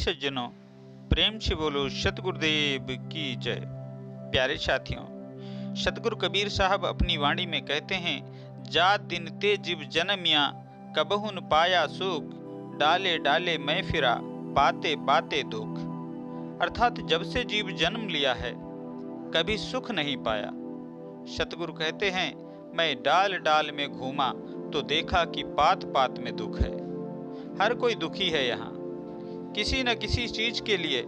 सज्जनों, प्रेम से बोलो सतगुरुदेव की जय। प्यारे साथियों, सतगुरु कबीर साहब अपनी वाणी में कहते हैं, जा दिन ते जीव जनमिया कबहु न पाया सुख, डाले डाले मैं फिरा पाते पाते दुख। अर्थात जब से जीव जन्म लिया है कभी सुख नहीं पाया। सतगुरु कहते हैं, मैं डाल डाल में घूमा तो देखा कि पात पात में दुख है। हर कोई दुखी है यहाँ, किसी न किसी चीज के लिए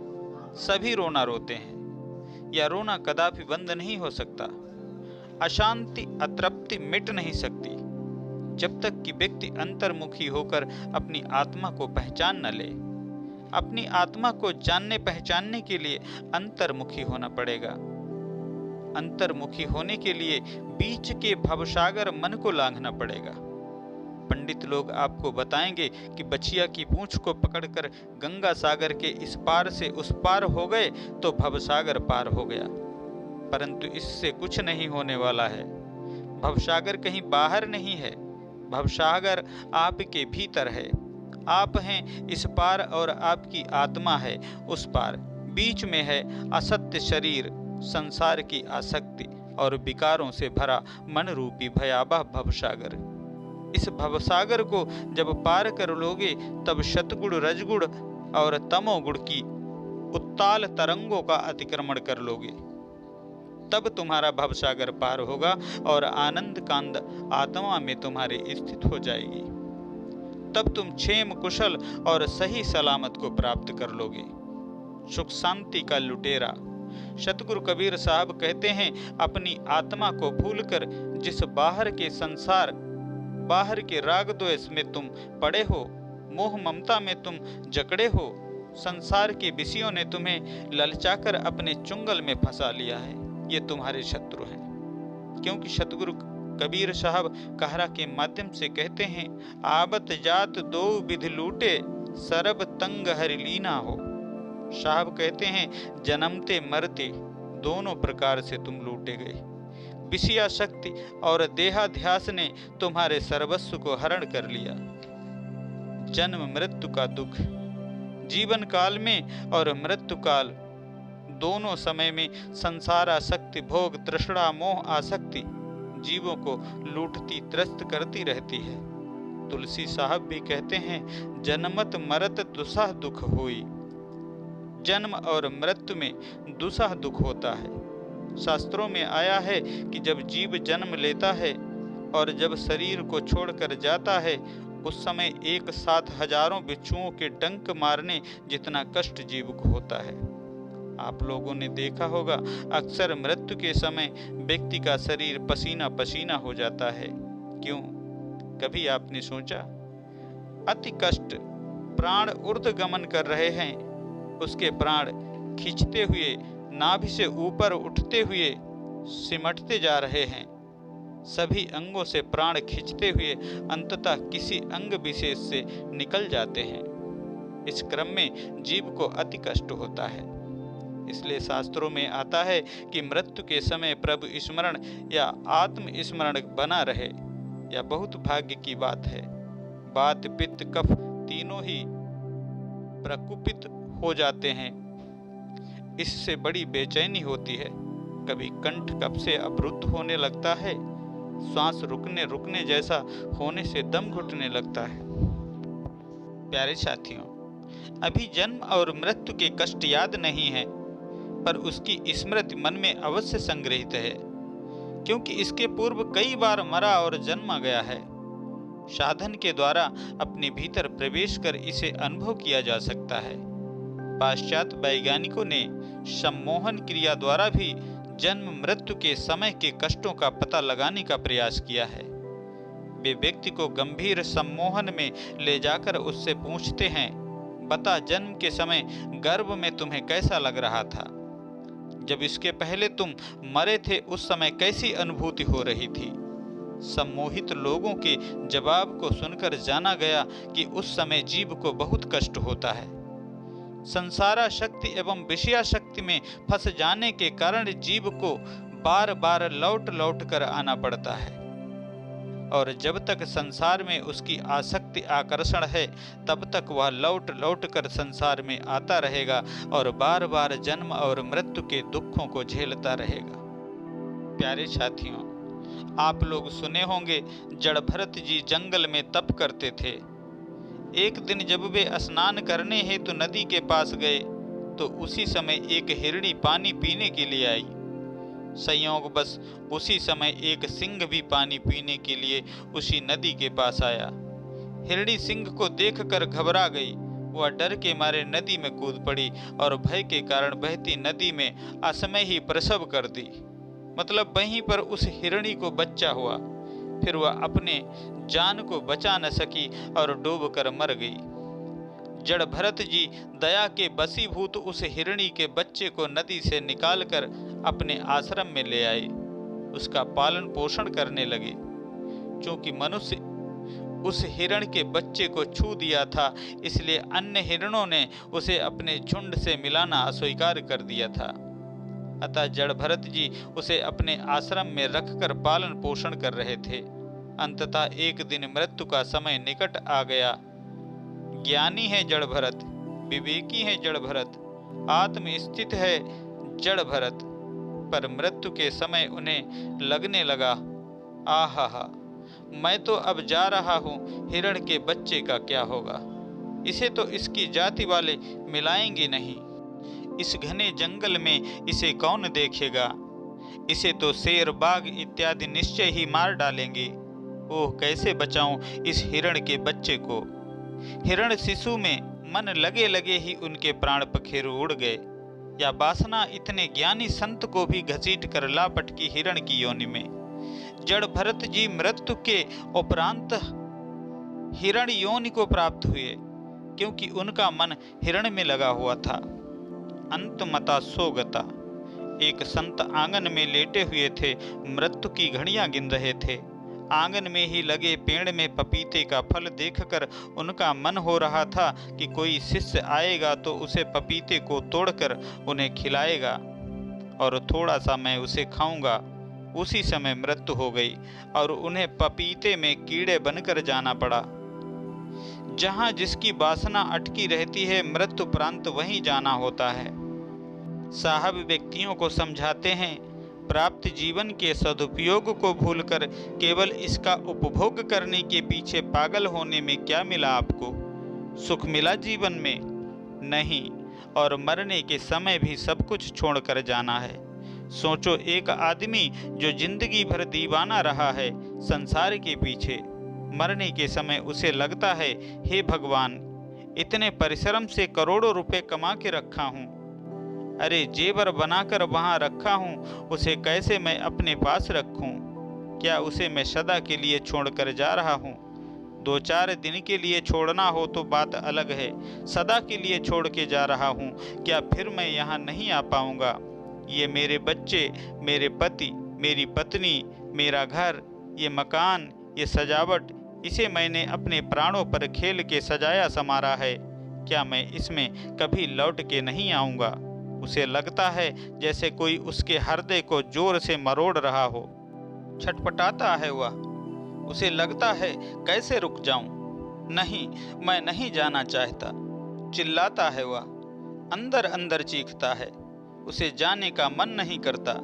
सभी रोना रोते हैं। यह रोना कदापि बंद नहीं हो सकता। अशांति अतृप्ति मिट नहीं सकती जब तक कि व्यक्ति अंतर्मुखी होकर अपनी आत्मा को पहचान न ले। अपनी आत्मा को जानने पहचानने के लिए अंतर्मुखी होना पड़ेगा। अंतर्मुखी होने के लिए बीच के भवसागर मन को लांघना पड़ेगा। पंडित लोग आपको बताएंगे कि बछिया की पूंछ को पकड़कर गंगा सागर के इस पार से उस पार हो गए तो भवसागर पार हो गया, परंतु इससे कुछ नहीं होने वाला है। भवसागर कहीं बाहर नहीं है, भवसागर आपके भीतर है। आप हैं इस पार और आपकी आत्मा है उस पार। बीच में है असत्य शरीर, संसार की आसक्ति और विकारों से भरा मन रूपी भयावह भवसागर। इस भवसागर को जब पार कर लोगे तब सतगुण रजगुण और तमोगुण की उत्ताल तरंगों का अतिक्रमण कर लोगे। तब तुम्हारा भवसागर पार होगा और आनंद कांद आत्मा में तुम्हारी स्थित हो जाएगी। तब तुम क्षेम कुशल और सही सलामत को प्राप्त कर लोगे। सुख शांति का लुटेरा सतगुरु कबीर साहब कहते हैं, अपनी आत्मा को भूलकर जिस बाहर के संसार, बाहर के राग द्वेष में तुम पड़े हो, मोह ममता में तुम जकड़े हो, संसार के विषयों ने तुम्हें ललचाकर अपने चुंगल में फंसा लिया है। ये तुम्हारे शत्रु हैं। क्योंकि सतगुरु कबीर साहब कहरा के माध्यम से कहते हैं, आबत जात दो विध लूटे सरब तंग हरि लीना हो। साहब कहते हैं, जन्मते मरते दोनों प्रकार से तुम लूटे गए। विषया शक्ति और देहाध्यास ने तुम्हारे सर्वस्व को हरण कर लिया। जन्म मृत्यु का दुख जीवन काल में और मृत्यु काल दोनों समय में संसार आसक्ति, भोग तृष्णा, मोह आसक्ति जीवों को लूटती त्रस्त करती रहती है। तुलसी साहब भी कहते हैं, जन्मत मरत दुसह दुख होई। जन्म और मृत्यु में दुसह दुख होता है। शास्त्रों में आया है कि जब जीव जन्म लेता है और जब शरीर को छोड़कर जाता है उस समय एक साथ हजारों बिच्छुओं के डंक मारने जितना कष्ट जीव को होता है। आप लोगों ने देखा होगा, अक्सर मृत्यु के समय व्यक्ति का शरीर पसीना पसीना हो जाता है। क्यों? कभी आपने सोचा? अति कष्ट, प्राण ऊर्ध्व गमन कर रहे हैं, उसके प्राण खींचते हुए नाभि से ऊपर उठते हुए सिमटते जा रहे हैं। सभी अंगों से प्राण खींचते हुए अंततः किसी अंग विशेष से निकल जाते हैं। इस क्रम में जीव को अति कष्ट होता है। इसलिए शास्त्रों में आता है कि मृत्यु के समय प्रभु स्मरण या आत्म स्मरण बना रहे, यह बहुत भाग्य की बात है। वात पित्त कफ तीनों ही प्रकुपित हो जाते हैं। इससे बड़ी बेचैनी होती है। कभी कंठ कफ से अवरुद्ध होने लगता है, श्वास रुकने जैसा होने से दम घुटने लगता है। प्यारे साथियों, अभी जन्म और मृत्यु के कष्ट याद नहीं है, पर उसकी स्मृति मन में अवश्य संग्रहित है, क्योंकि इसके पूर्व कई बार मरा और जन्मा गया है। साधन के द्वारा अपने भीतर प्रवेश कर इसे अनुभव किया जा सकता है। पाश्चात्य वैज्ञानिकों ने सम्मोहन क्रिया द्वारा भी जन्म मृत्यु के समय के कष्टों का पता लगाने का प्रयास किया है। वे व्यक्ति को गंभीर सम्मोहन में ले जाकर उससे पूछते हैं, बता जन्म के समय गर्भ में तुम्हें कैसा लग रहा था? जब इसके पहले तुम मरे थे उस समय कैसी अनुभूति हो रही थी? सम्मोहित लोगों के जवाब को सुनकर जाना गया कि उस समय जीव को बहुत कष्ट होता है। संसारा शक्ति एवं विषया शक्ति में फंस जाने के कारण जीव को बार बार लौट लौट कर आना पड़ता है। और जब तक संसार में उसकी आसक्ति आकर्षण है तब तक वह लौट लौट कर संसार में आता रहेगा और बार बार जन्म और मृत्यु के दुखों को झेलता रहेगा। प्यारे साथियों, आप लोग सुने होंगे जड़ भरत जी जंगल में तप करते थे। एक दिन जब वे स्नान करने हेतु नदी के पास गए तो उसी समय एक हिरणी पानी पीने के लिए आई। संयोग बस उसी समय एक सिंह भी पानी पीने के लिए उसी नदी के पास आया। हिरणी सिंह को देखकर घबरा गई। वह डर के मारे नदी में कूद पड़ी और भय के कारण बहती नदी में असमय ही प्रसव कर दी। मतलब वहीं पर उस हिरणी को बच्चा हुआ। फिर वह अपने जान को बचा न सकी और डूब कर मर गई। जड़ भरत जी दया के बसीभूत उस हिरणी के बच्चे को नदी से निकालकर अपने आश्रम में ले आए। उसका पालन पोषण करने लगे। क्योंकि मनुष्य उस हिरण के बच्चे को छू दिया था, इसलिए अन्य हिरणों ने उसे अपने झुंड से मिलाना अस्वीकार कर दिया था। अतः जड़ भरत जी उसे अपने आश्रम में रखकर पालन पोषण कर रहे थे। अंततः एक दिन मृत्यु का समय निकट आ गया। ज्ञानी है जड़ भरत, विवेकी है जड़ भरत, आत्म स्थित है जड़ भरत, पर मृत्यु के समय उन्हें लगने लगा, आहा, मैं तो अब जा रहा हूँ, हिरण के बच्चे का क्या होगा? इसे तो इसकी जाति वाले मिलाएंगे नहीं। इस घने जंगल में इसे कौन देखेगा? इसे तो शेर, बाघ इत्यादि निश्चय ही मार डालेंगे। ओह, कैसे बचाऊं इस हिरण के बच्चे को? हिरण शिशु में मन लगे लगे ही उनके प्राण पखेरु उड़ गए। या वासना इतने ज्ञानी संत को भी घसीट कर ला पटकी हिरण की योनि में। जड़ भरत जी मृत्यु के उपरांत हिरण योनि को प्राप्त हुए, क्योंकि उनका मन हिरण में लगा हुआ था। अंतमता सोगता। एक संत आंगन में लेटे हुए थे, मृत्यु की घड़ियां गिन रहे थे। आंगन में ही लगे पेड़ में पपीते का फल देखकर उनका मन हो रहा था कि कोई शिष्य आएगा तो उसे पपीते को तोड़कर उन्हें खिलाएगा और थोड़ा सा मैं उसे खाऊंगा। उसी समय मृत्यु हो गई और उन्हें पपीते में कीड़े बनकर जाना पड़ा। जहाँ जिसकी वासना अटकी रहती है, मृत्यु उपरांत वहीं जाना होता है। साहब व्यक्तियों को समझाते हैं, प्राप्त जीवन के सदुपयोग को भूलकर केवल इसका उपभोग करने के पीछे पागल होने में क्या मिला आपको? सुख मिला जीवन में? नहीं। और मरने के समय भी सब कुछ छोड़कर जाना है। सोचो, एक आदमी जो जिंदगी भर दीवाना रहा है संसार के पीछे, मरने के समय उसे लगता है, हे भगवान, इतने परिश्रम से करोड़ों रुपए कमा के रखा हूँ, अरे जेवर बनाकर वहां रखा हूँ, उसे कैसे मैं अपने पास रखूं? क्या उसे मैं सदा के लिए छोड़कर जा रहा हूँ? 2-4 दिन के लिए छोड़ना हो तो बात अलग है, सदा के लिए छोड़ के जा रहा हूँ। क्या फिर मैं यहाँ नहीं आ पाऊँगा? ये मेरे बच्चे, मेरे पति, मेरी पत्नी, मेरा घर, ये मकान, ये सजावट, इसे मैंने अपने प्राणों पर खेल के सजाया संवारा है। क्या मैं इसमें कभी लौट के नहीं आऊँगा? उसे लगता है जैसे कोई उसके हृदय को जोर से मरोड़ रहा हो। छटपटाता है वह। उसे लगता है, कैसे रुक जाऊं? नहीं, मैं नहीं जाना चाहता। चिल्लाता है वह, अंदर अंदर चीखता है। उसे जाने का मन नहीं करता।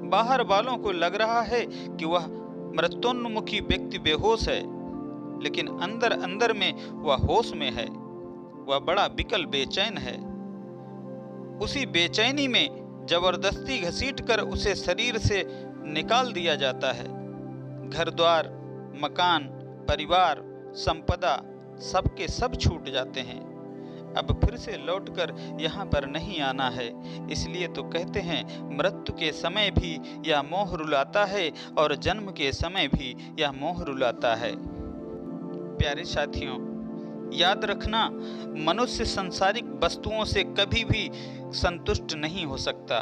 बाहर वालों को लग रहा है कि वह मृत्योन्मुखी व्यक्ति बेहोश है, लेकिन अंदर अंदर में वह होश में है। वह बड़ा विकल बेचैन है। उसी बेचैनी में जबरदस्ती घसीटकर उसे शरीर से निकाल दिया जाता है। घर द्वार, मकान, परिवार, संपदा, सबके सब छूट जाते हैं। अब फिर से लौटकर यहाँ पर नहीं आना है। इसलिए तो कहते हैं, मृत्यु के समय भी यह मोह रुलाता है और जन्म के समय भी यह मोह रुलाता है। प्यारे साथियों, याद रखना, मनुष्य सांसारिक वस्तुओं से कभी भी संतुष्ट नहीं हो सकता।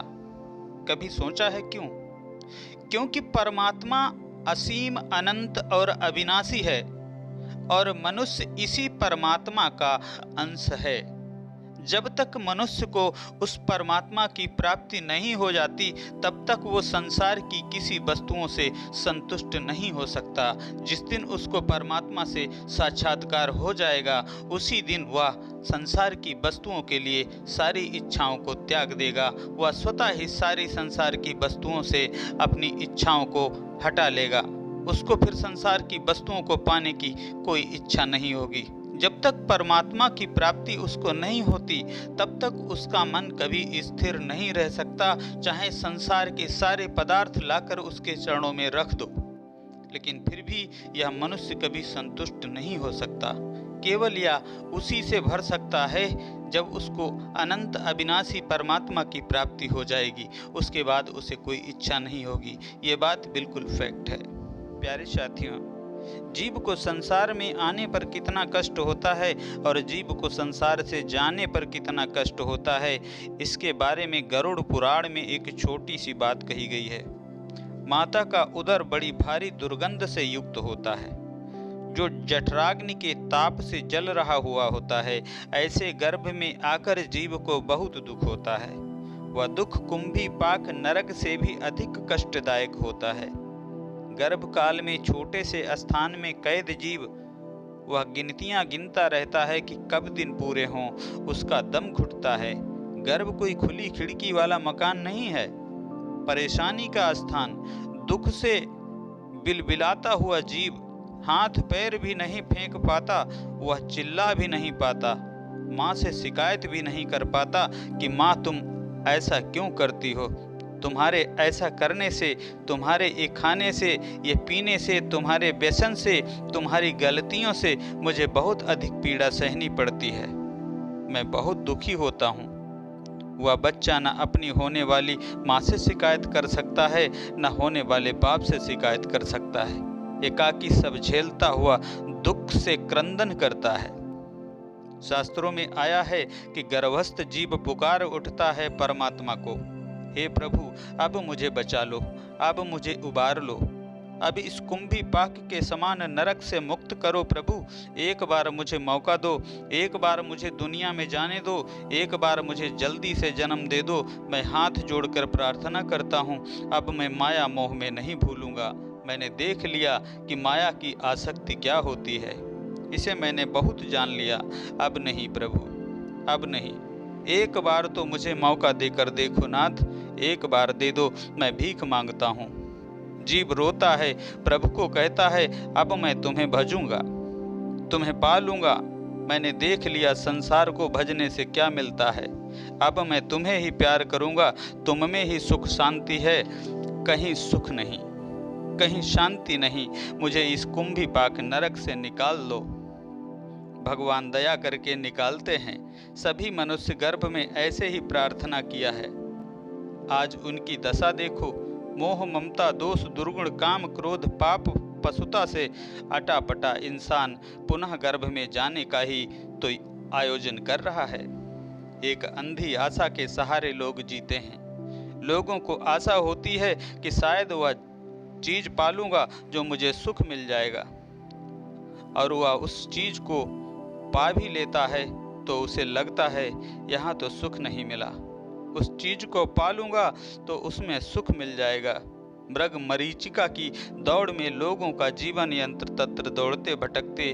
कभी सोचा है क्यों? क्योंकि परमात्मा असीम, अनंत और अविनाशी है और मनुष्य इसी परमात्मा का अंश है। जब तक मनुष्य को उस परमात्मा की प्राप्ति नहीं हो जाती तब तक वो संसार की किसी वस्तुओं से संतुष्ट नहीं हो सकता। जिस दिन उसको परमात्मा से साक्षात्कार हो जाएगा उसी दिन वह संसार की वस्तुओं के लिए सारी इच्छाओं को त्याग देगा। वह स्वतः ही सारी संसार की वस्तुओं से अपनी इच्छाओं को हटा लेगा। उसको फिर संसार की वस्तुओं को पाने की कोई इच्छा नहीं होगी। जब तक परमात्मा की प्राप्ति उसको नहीं होती तब तक उसका मन कभी स्थिर नहीं रह सकता, चाहे संसार के सारे पदार्थ लाकर उसके चरणों में रख दो, लेकिन फिर भी यह मनुष्य कभी संतुष्ट नहीं हो सकता। केवल यह उसी से भर सकता है जब उसको अनंत अविनाशी परमात्मा की प्राप्ति हो जाएगी, उसके बाद उसे कोई इच्छा नहीं होगी। ये बात बिल्कुल फैक्ट है। प्यारे साथियों, जीव को संसार में आने पर कितना कष्ट होता है और जीव को संसार से जाने पर कितना कष्ट होता है, इसके बारे में गरुड़ पुराण में एक छोटी सी बात कही गई है। माता का उदर बड़ी भारी दुर्गंध से युक्त होता है, जो जठराग्नि के ताप से जल रहा हुआ होता है। ऐसे गर्भ में आकर जीव को बहुत दुख होता है। वह दुख कुंभी पाक नरक से भी अधिक कष्टदायक होता है। गर्भ काल में छोटे से स्थान में कैद जीव वह गिनतियां गिनता रहता है कि कब दिन पूरे हों। उसका दम घुटता है। गर्भ कोई खुली खिड़की वाला मकान नहीं है, परेशानी का स्थान। दुख से बिलबिलाता हुआ जीव हाथ पैर भी नहीं फेंक पाता, वह चिल्ला भी नहीं पाता, माँ से शिकायत भी नहीं कर पाता कि माँ तुम ऐसा क्यों करती हो, तुम्हारे ऐसा करने से, तुम्हारे ये खाने से, ये पीने से, तुम्हारे व्यसन से, तुम्हारी गलतियों से मुझे बहुत अधिक पीड़ा सहनी पड़ती है। मैं बहुत दुखी होता हूँ। वह बच्चा न अपनी होने वाली माँ से शिकायत कर सकता है, न होने वाले बाप से शिकायत कर सकता है। एकाकी सब झेलता हुआ दुख से क्रंदन करता है। शास्त्रों में आया है कि गर्भस्थ जीव पुकार उठता है परमात्मा को, हे प्रभु अब मुझे बचा लो, अब मुझे उबार लो, अब इस कुंभी पाक के समान नरक से मुक्त करो प्रभु। एक बार मुझे मौका दो, एक बार मुझे दुनिया में जाने दो, एक बार मुझे जल्दी से जन्म दे दो। मैं हाथ जोड़कर प्रार्थना करता हूँ, अब मैं माया मोह में नहीं भूलूंगा। मैंने देख लिया कि माया की आसक्ति क्या होती है, इसे मैंने बहुत जान लिया। अब नहीं प्रभु, अब नहीं। एक बार तो मुझे मौका देकर देखो नाथ, एक बार दे दो, मैं भीख मांगता हूँ। जीव रोता है, प्रभु को कहता है अब मैं तुम्हें भजूंगा, तुम्हें पालूंगा। मैंने देख लिया संसार को भजने से क्या मिलता है। अब मैं तुम्हें ही प्यार करूंगा, तुम में ही सुख शांति है, कहीं सुख नहीं, कहीं शांति नहीं। मुझे इस कुंभी पाक नरक से निकाल लो। भगवान दया करके निकालते हैं। सभी मनुष्य गर्भ में ऐसे ही प्रार्थना किया है। आज उनकी दशा देखो। मोह ममता दोष दुर्गुण काम क्रोध पाप पशुता से अटापटा इंसान पुनः गर्भ में जाने का ही तो आयोजन कर रहा है। एक अंधी आशा के सहारे लोग जीते हैं। लोगों को आशा होती है कि शायद वह चीज पालूंगा जो मुझे सुख मिल जाएगा, और वह उस चीज को पा भी लेता है तो उसे लगता है यहाँ तो सुख नहीं मिला। उस चीज को पालूंगा तो उसमें सुख मिल जाएगा। मृग मरीचिका की दौड़ में लोगों का जीवन यंत्र तत्र दौड़ते भटकते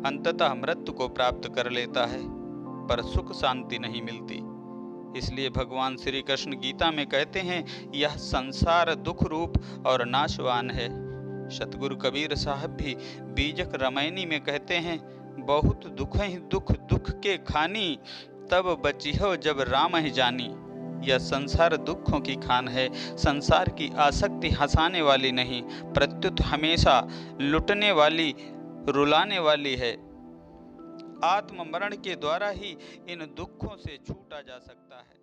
अंततः मृत्यु को प्राप्त कर लेता है, पर सुख शांति नहीं मिलती। इसलिए भगवान श्री कृष्ण गीता में कहते हैं, यह संसार दुख रूप और नाशवान है। सतगुरु कबीर साहब भी बीजक रामायणी में कहते हैं, बहुत दुख ही दुख दुख के खानी, तब बचिहो जब राम ही जानी। यह संसार दुखों की खान है। संसार की आसक्ति हंसाने वाली नहीं, प्रत्युत हमेशा लुटने वाली, रुलाने वाली है। आत्ममरण के द्वारा ही इन दुखों से छूटा जा सकता है।